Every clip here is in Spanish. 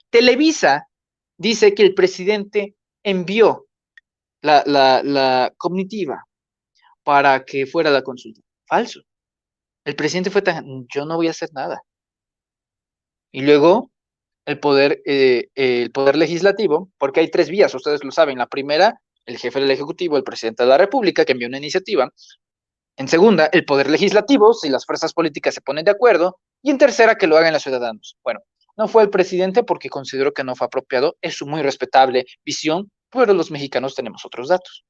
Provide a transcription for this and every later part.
Televisa dice que el presidente envió la comitiva para que fuera la consulta. Falso. El presidente fue tan, yo no voy a hacer nada. Y luego el poder legislativo, porque hay tres vías, ustedes lo saben. La primera, el jefe del Ejecutivo, el presidente de la República, que envió una iniciativa. En segunda, el poder legislativo, si las fuerzas políticas se ponen de acuerdo. Y en tercera, que lo hagan los ciudadanos. Bueno, no fue el presidente porque consideró que no fue apropiado. Es su muy respetable visión, pero los mexicanos tenemos otros datos.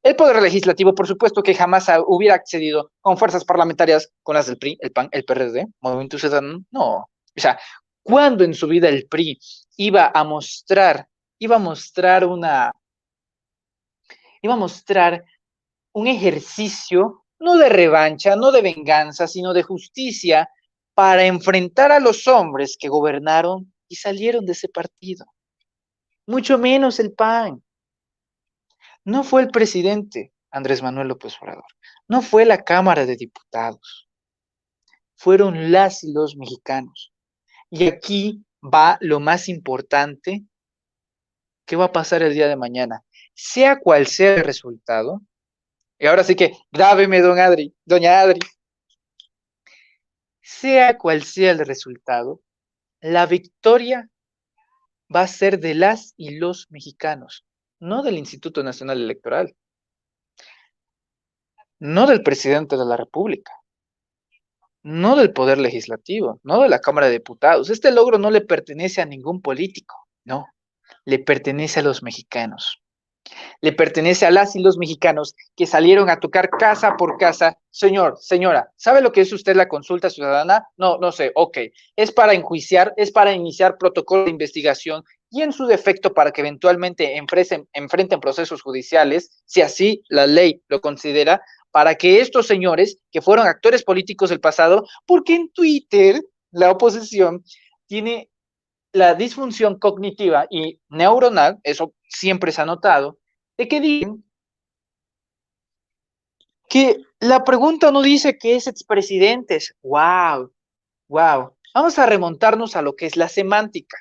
El poder legislativo, por supuesto, que jamás hubiera accedido con fuerzas parlamentarias con las del PRI, el PAN, el PRD, Movimiento Ciudadano. No. O sea, ¿cuándo en su vida el PRI iba a mostrar, iba a mostrar una, iba a mostrar un ejercicio no de revancha, no de venganza, sino de justicia para enfrentar a los hombres que gobernaron y salieron de ese partido? Mucho menos el PAN. No fue el presidente Andrés Manuel López Obrador, no fue la Cámara de Diputados, fueron las y los mexicanos. Y aquí va lo más importante. ¿Qué va a pasar el día de mañana? Sea cual sea el resultado, y ahora sí que grábeme, doña Adri, sea cual sea el resultado, la victoria va a ser de las y los mexicanos, no del Instituto Nacional Electoral, no del presidente de la República, no del Poder Legislativo, no de la Cámara de Diputados. Este logro no le pertenece a ningún político, no, le pertenece a los mexicanos. Le pertenece a las y los mexicanos que salieron a tocar casa por casa. Señor, señora, ¿sabe lo que es usted la consulta ciudadana? No, no sé, ok. Es para enjuiciar, es para iniciar protocolo de investigación y en su defecto para que eventualmente enfrenten procesos judiciales, si así la ley lo considera, para que estos señores que fueron actores políticos del pasado, porque en Twitter la oposición tiene la disfunción cognitiva y neuronal, eso siempre se ha notado, de que digan que la pregunta no dice que es expresidentes. Wow, wow. Vamos a remontarnos a lo que es la semántica.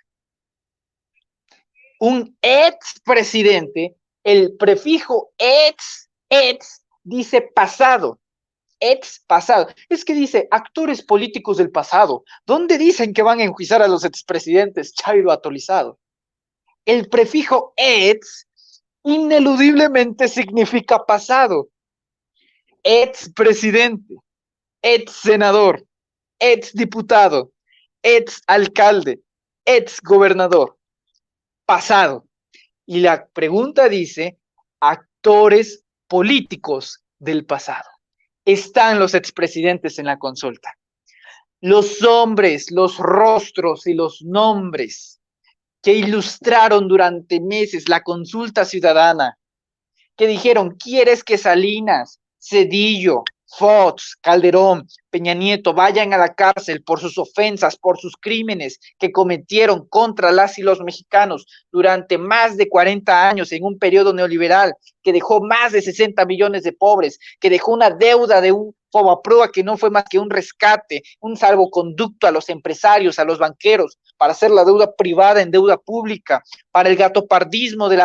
Un expresidente, el prefijo ex dice pasado. Ex pasado. Es que dice actores políticos del pasado. ¿Dónde dicen que van a enjuiciar a los expresidentes? Chairo atolizado. El prefijo ex ineludiblemente significa pasado. Ex presidente, ex senador, ex diputado, ex alcalde, ex gobernador, pasado. Y la pregunta dice, actores políticos del pasado. Están los expresidentes en la consulta. Los hombres, los rostros y los nombres que ilustraron durante meses la consulta ciudadana, que dijeron, ¿quieres que Salinas, Cedillo, Fox, Calderón, Peña Nieto vayan a la cárcel por sus ofensas, por sus crímenes que cometieron contra las y los mexicanos durante más de 40 años en un periodo neoliberal que dejó más de 60 millones de pobres, que dejó una deuda de un Fobaproa que no fue más que un rescate, un salvoconducto a los empresarios, a los banqueros, para hacer la deuda privada en deuda pública, para el gatopardismo de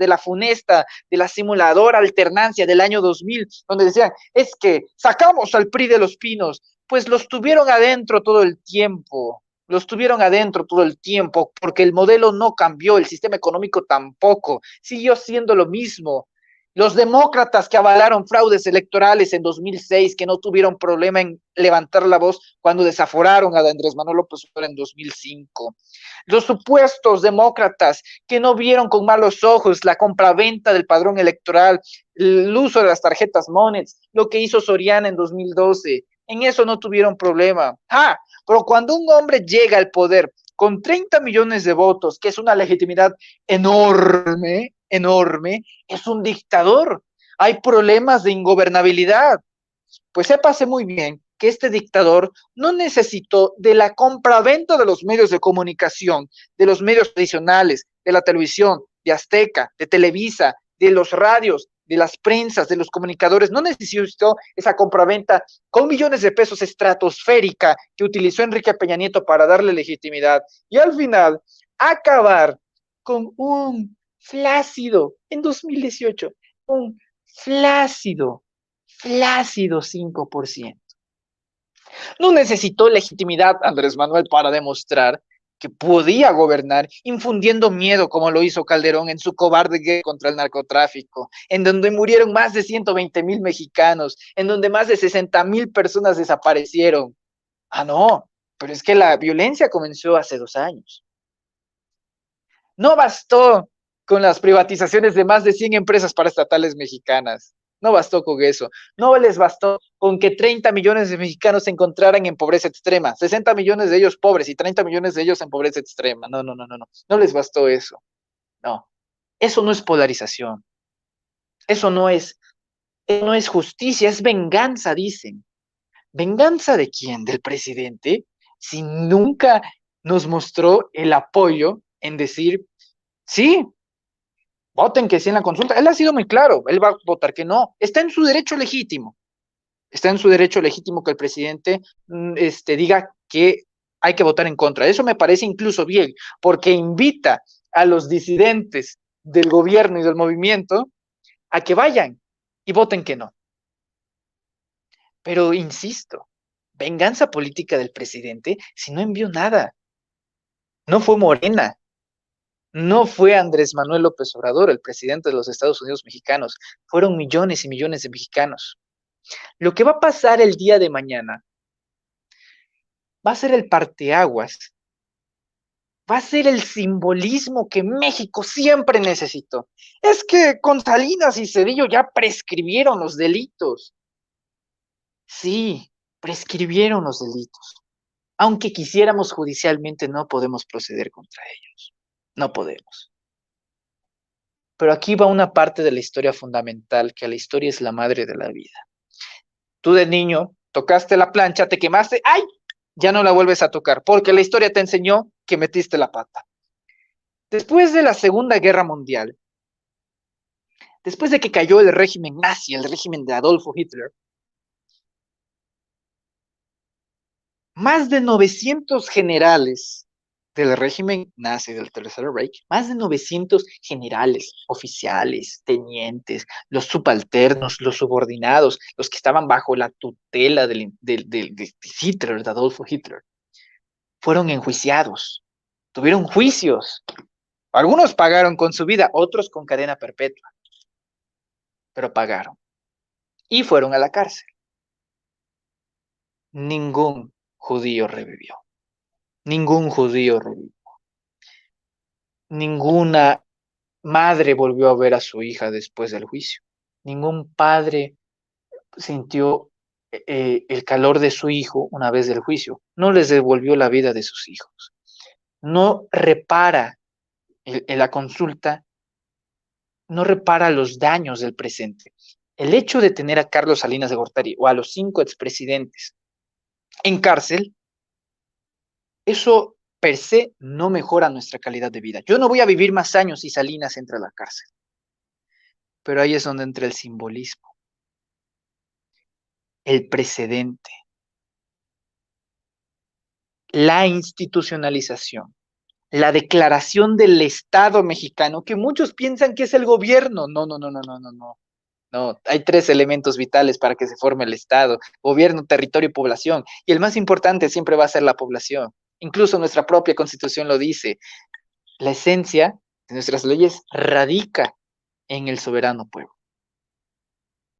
la funesta, de la simuladora alternancia del año 2000, donde decían, es que sacamos al PRI de los pinos, pues los tuvieron adentro todo el tiempo, porque el modelo no cambió, el sistema económico tampoco, siguió siendo lo mismo. Los demócratas que avalaron fraudes electorales en 2006, que no tuvieron problema en levantar la voz cuando desaforaron a Andrés Manuel López Obrador en 2005. Los supuestos demócratas que no vieron con malos ojos la compraventa del padrón electoral, el uso de las tarjetas Monex, lo que hizo Soriana en 2012. En eso no tuvieron problema. Pero cuando un hombre llega al poder con 30 millones de votos, que es una legitimidad enorme, enorme, es un dictador. Hay problemas de ingobernabilidad. Pues sépase muy bien que este dictador no necesitó de la compraventa de los medios de comunicación, de los medios tradicionales, de la televisión, de Azteca, de Televisa, de los radios, de las prensas, de los comunicadores, no necesitó esa compraventa con millones de pesos estratosférica que utilizó Enrique Peña Nieto para darle legitimidad. Y al final, acabar con un flácido, en 2018, un flácido 5%. No necesitó legitimidad Andrés Manuel para demostrar que podía gobernar infundiendo miedo como lo hizo Calderón en su cobarde guerra contra el narcotráfico, en donde murieron más de 120,000 mexicanos, en donde más de 60,000 personas desaparecieron. Ah, no, pero es que la violencia comenzó hace 2 años. No bastó con las privatizaciones de más de 100 empresas paraestatales mexicanas. No bastó con eso. No les bastó con que 30 millones de mexicanos se encontraran en pobreza extrema. 60 millones de ellos pobres y 30 millones de ellos en pobreza extrema. No, no, no, no, no. No les bastó eso. No. Eso no es polarización. Eso no es justicia, es venganza, dicen. ¿Venganza de quién? ¿Del presidente? Si nunca nos mostró el apoyo en decir, sí, voten que sí en la consulta. Él ha sido muy claro, él va a votar que no. Está en su derecho legítimo. Está en su derecho legítimo que el presidente diga que hay que votar en contra. Eso me parece incluso bien, porque invita a los disidentes del gobierno y del movimiento a que vayan y voten que no. Pero insisto, venganza política del presidente si no envió nada. No fue Morena, no fue Andrés Manuel López Obrador, el presidente de los Estados Unidos mexicanos, fueron millones y millones de mexicanos. Lo que va a pasar el día de mañana va a ser el parteaguas, va a ser el simbolismo que México siempre necesitó. Es que con Salinas y Cedillo ya prescribieron los delitos. Sí, prescribieron los delitos. Aunque quisiéramos judicialmente, no podemos proceder contra ellos. No podemos. Pero aquí va una parte de la historia fundamental, que la historia es la madre de la vida. Tú de niño tocaste la plancha, te quemaste, ¡ay! Ya no la vuelves a tocar, porque la historia te enseñó que metiste la pata. Después de la Segunda Guerra Mundial, después de que cayó el régimen nazi, el régimen de Adolfo Hitler, más de 900 generales del régimen nazi del Tercer Reich, más de 900 generales, oficiales, tenientes, los subalternos, los subordinados, los que estaban bajo la tutela de Hitler, de Adolfo Hitler, fueron enjuiciados, tuvieron juicios. Algunos pagaron con su vida, otros con cadena perpetua, pero pagaron y fueron a la cárcel. Ningún judío revivió. Ningún judío revivió. Ninguna madre volvió a ver a su hija después del juicio. Ningún padre sintió el calor de su hijo una vez del juicio. No les devolvió la vida de sus hijos. No repara en la consulta, no repara los daños del presente. El hecho de tener a Carlos Salinas de Gortari o a los 5 expresidentes en cárcel, eso per se no mejora nuestra calidad de vida. Yo no voy a vivir más años si Salinas entra a la cárcel. Pero ahí es donde entra el simbolismo, el precedente, la institucionalización, la declaración del Estado mexicano, que muchos piensan que es el gobierno. No, no, no, no, no, no, no. No, hay 3 elementos vitales para que se forme el Estado: gobierno, territorio y población. Y el más importante siempre va a ser la población. Incluso nuestra propia Constitución lo dice. La esencia de nuestras leyes radica en el soberano pueblo.